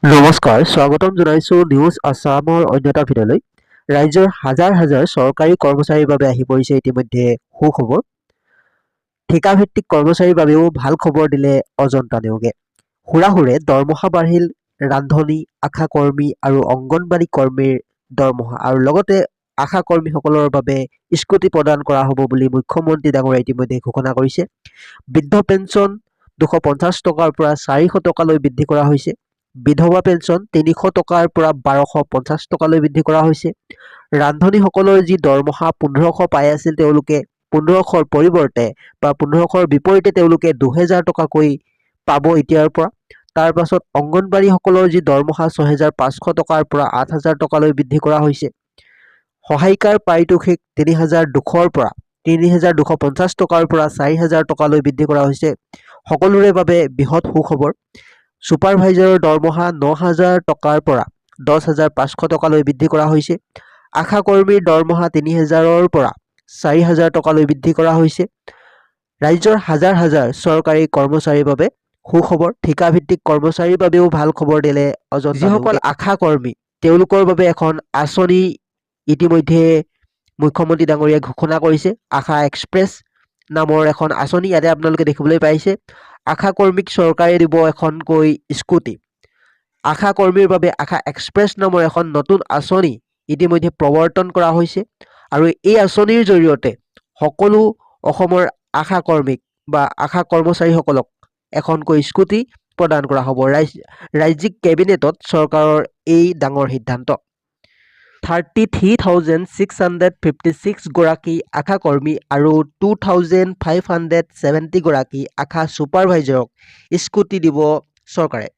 নমস্কাৰ, স্বাগতম জনাইছো নিউজ আছামৰ অন্য এটা ভিডিঅ'লৈ। ৰাজ্যৰ হাজাৰ হাজাৰ চৰকাৰী কৰ্মচাৰীৰ বাবে আহি পৰিছে ইতিমধ্যে সুখবৰ। ঠিকাভিত্তিক কৰ্মচাৰীৰ বাবেও ভাল খবৰ দিলে অজন্তা নিয়োগে। হুৰাহুৰে দৰমহা বাঢ়িল ৰান্ধনী, আশা কৰ্মী আৰু অংগনবাড়ী কৰ্মীৰ দৰমহা আৰু লগতে আশা কৰ্মীসকলৰ বাবে স্কুটি প্ৰদান কৰা হ'ব বুলি মুখ্যমন্ত্ৰী ডাঙৰীয়াই ইতিমধ্যে ঘোষণা কৰিছে। বৃদ্ধ পেঞ্চন 250 টকাৰ পৰা 400 টকালৈ বৃদ্ধি কৰা হৈছে। বিধৱা পেঞ্চন 300 টকাৰ পৰা 1250 টকালৈ বৃদ্ধি কৰা হৈছে। ৰান্ধনীসকলৰ যি দৰমহা 1500 পাই আছিল তেওঁলোকে 1500ৰ পৰিৱৰ্তে বা 1500ৰ বিপৰীতে তেওঁলোকে 2000 টকাকৈ পাব এতিয়াৰ পৰা। তাৰ পাছত অংগনবাড়ীসকলৰ যি দৰমহা 6500 টকাৰ পৰা 8000 টকালৈ বৃদ্ধি কৰা হৈছে। সহায়িকাৰ পাৰিতোষিক 3200ৰ পৰা 3250 টকাৰ পৰা 4000 টকালৈ বৃদ্ধি কৰা হৈছে। সকলোৰে বাবে বৃহৎ সুখবৰ। ছুপাৰভাইজাৰৰ দৰমহা 9000 টকাৰ পৰা 10500 টকালৈ বৃদ্ধি কৰা হৈছে। আশা কৰ্মীৰ দৰমহা 3000ৰ পৰা 4000 টকালৈ বৃদ্ধি কৰা হৈছে। ৰাজ্যৰ হাজাৰ হাজাৰ চৰকাৰী কৰ্মচাৰীৰ বাবে সুখবৰ। ঠিকাভিত্তিক কৰ্মচাৰীৰ বাবেও ভাল খবৰ দিলে অজন্তা। যিসকল আশা কৰ্মী তেওঁলোকৰ বাবে এখন আঁচনি ইতিমধ্যে মুখ্যমন্ত্ৰী ডাঙৰীয়াই ঘোষণা কৰিছে। আশা এক্সপ্ৰেছ নামৰ এখন আঁচনি ইয়াতে আপোনালোকে দেখিবলৈ পাইছে। আশা কৰ্মীক চৰকাৰে দিব এখনকৈ স্কুটি। আশা কৰ্মীৰ বাবে আশা এক্সপ্ৰেছ নামৰ এখন নতুন আঁচনি ইতিমধ্যে প্ৰৱৰ্তন কৰা হৈছে আৰু এই আঁচনিৰ জৰিয়তে সকলো অসমৰ আশা কৰ্মীক বা আশা কৰ্মচাৰীসকলক এখনকৈ স্কুটি প্ৰদান কৰা হ'ব। ৰাজ্যিক কেবিনেটত চৰকাৰৰ এই ডাঙৰ সিদ্ধান্ত। 33,656 গৰাকী আশা কৰ্মী আৰু 2570 গৰাকী আশা ছুপাৰভাইজাৰক স্কুটি দিব চৰকাৰে।